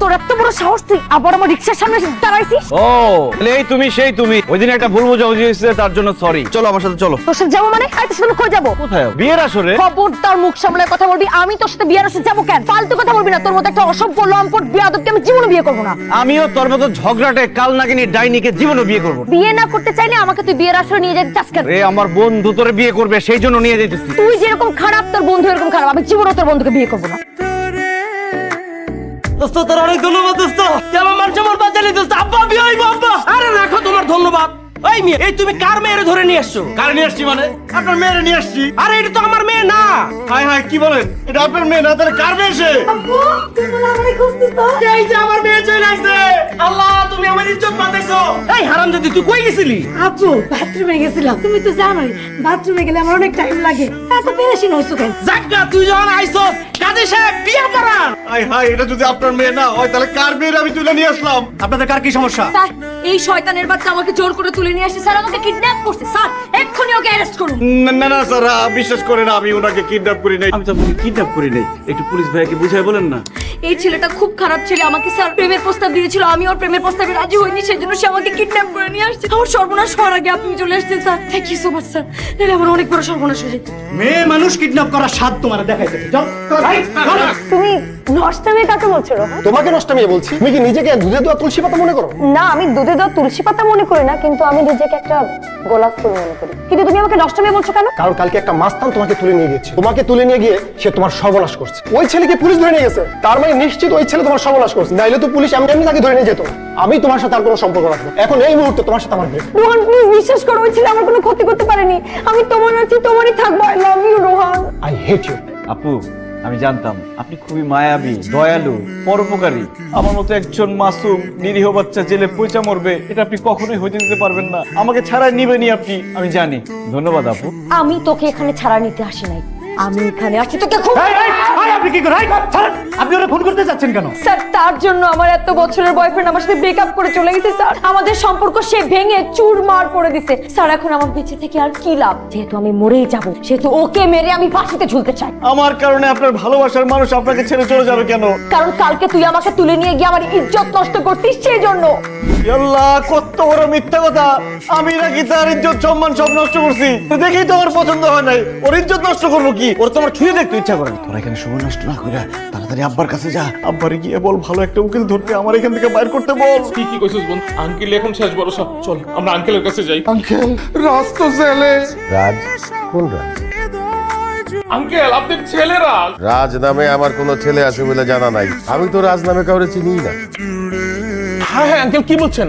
তোর এত বড় সাহস, তুই আবার আমার রিক্সার সামনে এসে দাঁড়াইছিস? ও তাহলে এই তুমি সেই তুমি ওই দিন একটা ভুল বোঝাবুঝি হয়েছে, তার জন্য সরি। চলো আমার সাথে চলো। তোর সাথে যাবো মানে? আর তোর সাথে কই যাবো? কোথায়? বিয়ের আসরে। খবরদার মুখ সামলায় কথা বলবি। আমি তোর সাথে বিয়ের আসরে যাবো কেন? ফালতু কথা বলবি না। তোর মতো একটা অসভ্য লম্পট বিয়াদবকে আমি জীবনে বিয়ে করবো না। আমিও তোর মতো ঝগড়াটে কাল নাগিনী ডাইনিকে জীবনে বিয়ে করবো না। বিয়ে না করতে চাইলে আমাকে তুই বিয়ের আসরে নিয়ে যেতে চাস কেন? রে আমার বন্ধু তোরে বিয়ে করবে, সেই জন্য নিয়ে যাইতেছি। তুই যেরকম খারাপ তোর বন্ধু এরকম খারাপ। আমি জীবনে তোর বন্ধুকে বিয়ে করবো না। দোস্ত তোর অনেক ধন্যবাদ দোস্ত, কেমন মানুষ আমার বাঁচালি দোস্ত। আব্বা বিয়ে হইব আব্বা। আরে রাখো তোমার ধন্যবাদ। এই মেয়ে, এই তুমি কার মেয়েরে ধরে নিয়ে আসছো? কার নিয়ে আসছি মানে? আপনার মেয়েরে নিয়ে আসছি। আরে এটা তো আমার মেয়ে না। হায় হায় কি বলেন? এটা আপনার মেয়ে না, তাহলে কার মেয়ে সে? আব্বু তুই বলে আমারে খুঁজছিস তো? এই যে আমার মেয়ে চলে আসছে। আল্লাহ তুমি আমার ইজ্জত বাঁচাইছো। এই হারামজাদি তুই কই গেছিলি? আব্বু বাথরুমে গেছিলাম। তুমি তো জানোই বাথরুমে গেলে আমার অনেক টাইম লাগে। এত পেরেশান হইছো কেন? জাগা তুই যখন আইছস কাজী সাহেব বিয়ে করান। হায় হায়, এটা যদি আপনার মেয়ে না হয় তাহলে কার মেয়ের আমি তুলে নিয়ে আসলাম? আপনাদের কার কি সমস্যা? স্যার, এই শয়তানের বাচ্চা আমাকে জোর করে তুলে নিয়ে আসছে। স্যার আমাকে কিডন্যাপ করছে। স্যার এক্ষুনি ওকে অ্যারেস্ট করুন। না না স্যার, বিশ্বাস করেন আমি ওনাকে কিডন্যাপ করি নাই। আমি তো আপনাকে কিডন্যাপ করি নাই। একটু পুলিশ ভাইকে বুঝাই বলেন না। এই ছেলেটা খুব খারাপ ছেলে। আমাকে স্যার প্রেমের প্রস্তাব দিয়েছিল, আমি ওর প্রেমের প্রস্তাবে রাজি হইনি, সেজন্য সে আমাকে কিডন্যাপ করে নিয়ে আসছে। আমার সর্বনাশ হওয়ার আগে আপনি চলে আসছেন sir. Thank you so much sir, নাহলে আমার অনেক বড় সর্বনাশ হয়ে যেত। মেয়ে মানুষ কিডন্যাপ করার স্বাদ তোমার দেখাইতে। চল তুমি নষ্টামে কাকে বলছো রোহন? তোমাকে নষ্ট আমি বলছি। তুমি কি নিজেকে দুধে দেওয়া তুলসী পাতা মনে করো? না, আমি দুধে দেওয়া তুলসী পাতা মনে করি না, কিন্তু আমি নিজেকে একটা গোলাপ ফুল মনে করি। কিন্তু তুমি আমাকে নষ্টামে বলছো কেন? কারণ কালকে একটা মাস্তান তোমাকে তুলে নিয়ে গেছে। তোমাকে তুলে নিয়ে গিয়ে সে তোমার সর্বনাশ করছে। ওই ছেলেকে পুলিশ ধরে নিয়ে গেছে, তার মানে নিশ্চিত ওই ছেলে তোমার সর্বনাশ করছে। নাইলে তো পুলিশ এমনি এমনি তাকে ধরে নিয়ে যেত। আমি তোমার সাথে আর কোনো সম্পর্ক রাখবো না। এখন এই মুহূর্তে তোমার সাথে আমার ব্রেক। রোহন প্লিজ বিশ্বাস করো, ওই ছেলে আমার কোনো ক্ষতি করতে পারেনি। আমি তোমার আছি, তোমারই থাকবো। I love you Rohan. I hate you. আপু আমি জানতাম আপনি খুবই মায়াবী, দয়ালু, পরোপকারী। আমার মতো একজন মাসুম নিরীহ বাচ্চা জেলে পয়সা মরবে, এটা আপনি কখনোই হতে দিতে পারবেন না। আমাকে ছাড়া নিবেনি আপনি, আমি জানি। ধন্যবাদ আপু। আমি তোকে এখানে ছাড়া নিতে আসি নাই, আমি এখানে আসছি তোকে খুব। আপনি কি করেন? আপনি ওরা ফোন করতে যাচ্ছেন কেন? স্যার তার জন্য আমার এত বছরের বয়ফ্রেন্ড আমার সাথে ব্রেকআপ করে চলে গেছে স্যার। আমাদের সম্পর্ক সে ভেঙে চুরমার করে দিছে স্যার। এখন আমার বেঁচে থেকে আর কি লাভ? যেহেতু আমি মরেই যাব, সেহেতু ওকে মেরে আমি ফাঁসিতে ঝুলতে চাই। আমার কারণে আপনার ভালোবাসার মানুষ আপনাকে ছেড়ে চলে যাবে কেন? কারণ কালকে তুই আমাকে তুলে নিয়ে গিয়ে আমার ইজ্জত নষ্ট করতিস, সেই জন্য। আল্লাহ কত বড় মিথ্যা কথা! আমি নাকি তার ইজ্জত সম্মান সব নষ্ট করছি? দেখেই তো আমার পছন্দ হয় নাই, ওর ইজ্জত নষ্ট করবো কি? ওর তো আমার ছুঁয়ে দেখতে ইচ্ছা করে। তোরা এখানে সময় নষ্ট না করে তাড়াতাড়ি আব্বার কাছে যা। আব্বারে গিয়ে বল ভালো একটা উকিল ধরতে, আমার এখান থেকে বাইর করতে বল। কি কইছিস বোন? আঙ্কেল এখন শেষ ভরসা। চল আমরা আঙ্কেলের কাছে যাই। আঙ্কেল রাজ তো ছেলে। রাজ? কোন রাজ? আঙ্কেল আপনার ছেলেরা। রাজ নামে আমার কোনো ছেলে আছে বলে জানা নাই। আমি তো রাজ নামে কাউরে চিনিই না। হ্যাঁ হ্যাঁ আঙ্কেল কি বলছেন?